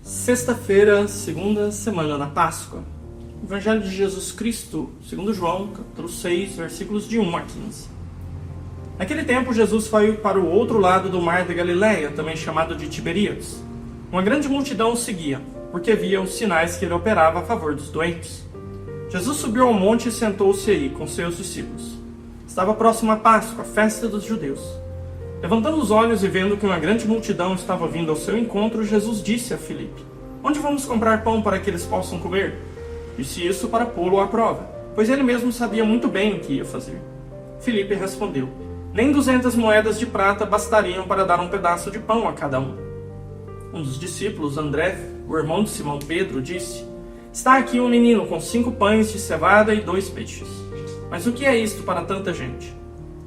Sexta-feira, segunda semana da Páscoa. Evangelho de Jesus Cristo, segundo João, capítulo 6, versículos de 1 a 15. Naquele tempo, Jesus foi para o outro lado do mar da Galileia, também chamado de Tiberíades. Uma grande multidão o seguia, porque via os sinais que ele operava a favor dos doentes. Jesus subiu ao monte e sentou-se aí com seus discípulos. Estava próxima a Páscoa, a festa dos judeus. Levantando os olhos e vendo que uma grande multidão estava vindo ao seu encontro, Jesus disse a Filipe: "Onde vamos comprar pão para que eles possam comer?" Disse isso para pô-lo à prova, pois ele mesmo sabia muito bem o que ia fazer. Filipe respondeu: "Nem 200 moedas de prata bastariam para dar um pedaço de pão a cada um." Um dos discípulos, André, o irmão de Simão Pedro, disse: "Está aqui um menino com 5 pães de cevada e 2 peixes. Mas o que é isto para tanta gente?"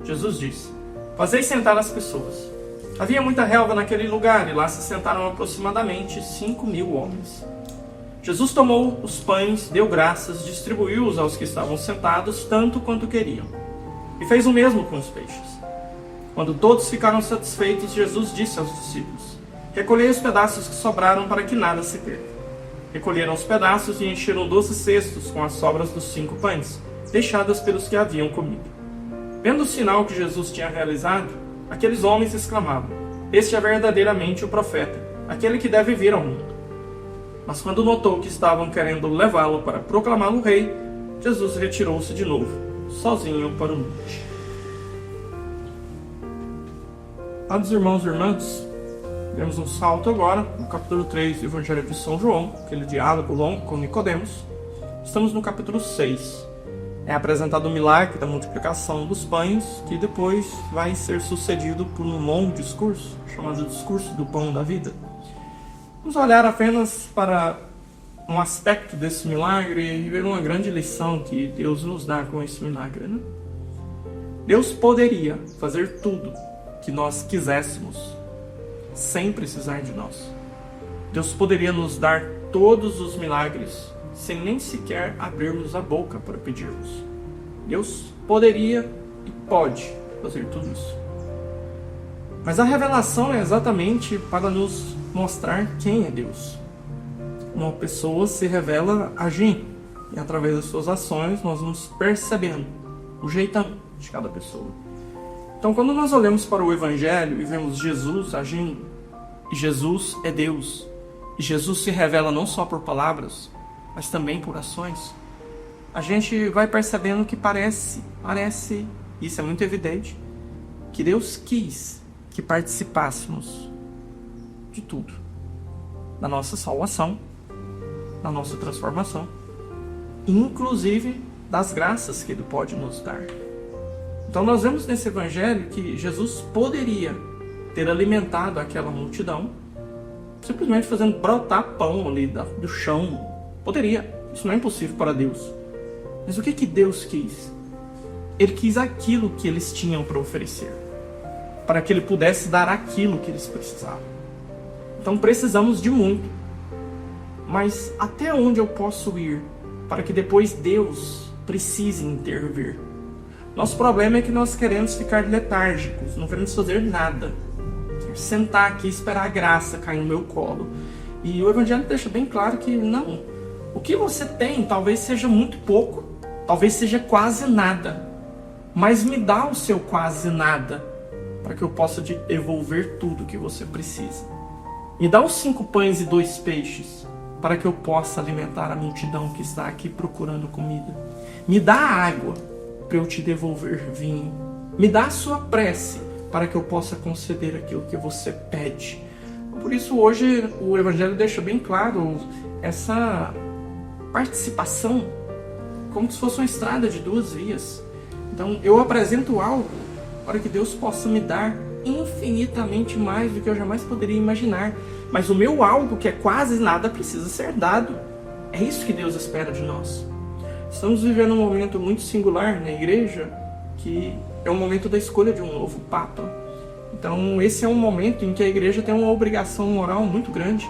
Jesus disse: "Fazei sentar as pessoas." Havia muita relva naquele lugar, e lá se sentaram aproximadamente 5.000 homens. Jesus tomou os pães, deu graças, distribuiu-os aos que estavam sentados, tanto quanto queriam. E fez o mesmo com os peixes. Quando todos ficaram satisfeitos, Jesus disse aos discípulos: "Recolhei os pedaços que sobraram para que nada se perca." Recolheram os pedaços e encheram 12 cestos com as sobras dos 5 pães, deixadas pelos que haviam comido. Vendo o sinal que Jesus tinha realizado, aqueles homens exclamavam: "Este é verdadeiramente o profeta, aquele que deve vir ao mundo." Mas quando notou que estavam querendo levá-lo para proclamá-lo rei, Jesus retirou-se de novo, sozinho para o monte. Amados irmãos e irmãs, demos um salto agora no capítulo 3 do Evangelho de São João, aquele diálogo longo com Nicodemos. Estamos no capítulo 6. É apresentado o milagre da multiplicação dos pães, que depois vai ser sucedido por um longo discurso, chamado Discurso do Pão da Vida. Vamos olhar apenas para um aspecto desse milagre e ver uma grande lição que Deus nos dá com esse milagre, né? Deus poderia fazer tudo que nós quiséssemos, sem precisar de nós. Deus poderia nos dar todos os milagres, sem nem sequer abrirmos a boca para pedirmos. Deus poderia e pode fazer tudo isso. Mas a revelação é exatamente para nos mostrar quem é Deus. Uma pessoa se revela agindo, e através das suas ações nós vamos percebendo o jeitão de cada pessoa. Então, quando nós olhamos para o Evangelho e vemos Jesus agindo, e Jesus é Deus, e Jesus se revela não só por palavras, mas também por ações, a gente vai percebendo que parece, isso é muito evidente, que Deus quis que participássemos de tudo, da nossa salvação, da nossa transformação, inclusive das graças que Ele pode nos dar. Então nós vemos nesse Evangelho que Jesus poderia ter alimentado aquela multidão, simplesmente fazendo brotar pão ali do chão. Poderia, isso não é impossível para Deus. Mas o que Deus quis? Ele quis aquilo que eles tinham para oferecer, para que Ele pudesse dar aquilo que eles precisavam. Então precisamos de muito. Mas até onde eu posso ir para que depois Deus precise intervir? Nosso problema é que nós queremos ficar letárgicos, não queremos fazer nada. Sentar aqui e esperar a graça cair no meu colo. E o Evangelho deixa bem claro que não. O que você tem talvez seja muito pouco, talvez seja quase nada. Mas me dá o seu quase nada, para que eu possa te devolver tudo que você precisa. Me dá os 5 pães e 2 peixes, para que eu possa alimentar a multidão que está aqui procurando comida. Me dá água, para eu te devolver vinho. Me dá a sua prece, para que eu possa conceder aquilo que você pede. Por isso hoje o Evangelho deixa bem claro essa participação, como se fosse uma estrada de 2 vias. Então eu apresento algo para que Deus possa me dar infinitamente mais do que eu jamais poderia imaginar. Mas o meu algo, que é quase nada, precisa ser dado. É isso que Deus espera de nós. Estamos vivendo um momento muito singular na igreja, que é o momento da escolha de um novo Papa. Então esse é um momento em que a igreja tem uma obrigação moral muito grande,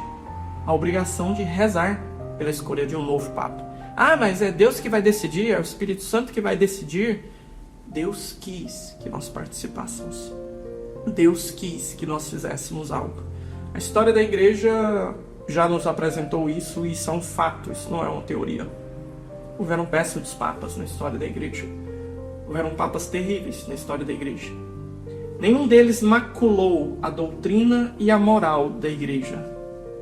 a obrigação de rezar pela escolha de um novo Papa. Ah, mas é Deus que vai decidir, é o Espírito Santo que vai decidir. Deus quis que nós participássemos. Deus quis que nós fizéssemos algo. A história da igreja já nos apresentou isso e isso é um fato, isso não é uma teoria. Houveram péssimos papas na história da igreja. Houveram papas terríveis na história da igreja. Nenhum deles maculou a doutrina e a moral da igreja.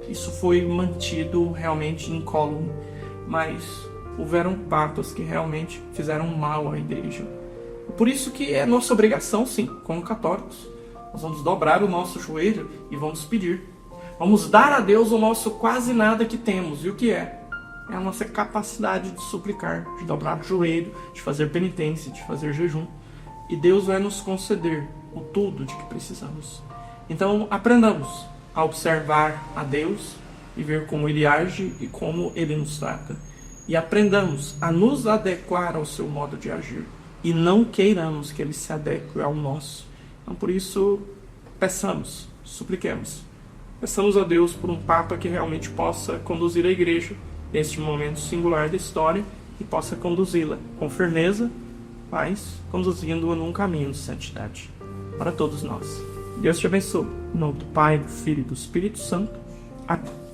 Isso foi mantido realmente incólume, mas houveram papas que realmente fizeram mal à igreja. Por isso que é nossa obrigação, sim, como católicos. Nós vamos dobrar o nosso joelho e vamos pedir. Vamos dar a Deus o nosso quase nada que temos. E o que é? É a nossa capacidade de suplicar, de dobrar o joelho, de fazer penitência, de fazer jejum. E Deus vai nos conceder o tudo de que precisamos. Então, aprendamos a observar a Deus e ver como Ele age e como Ele nos trata. E aprendamos a nos adequar ao seu modo de agir. E não queiramos que Ele se adeque ao nosso. Então, por isso, peçamos, supliquemos. Peçamos a Deus por um Papa que realmente possa conduzir a Igreja neste momento singular da história e possa conduzi-la com firmeza, mas conduzindo-a num caminho de santidade. Para todos nós. Deus te abençoe. Em nome do Pai, do Filho e do Espírito Santo. Amém.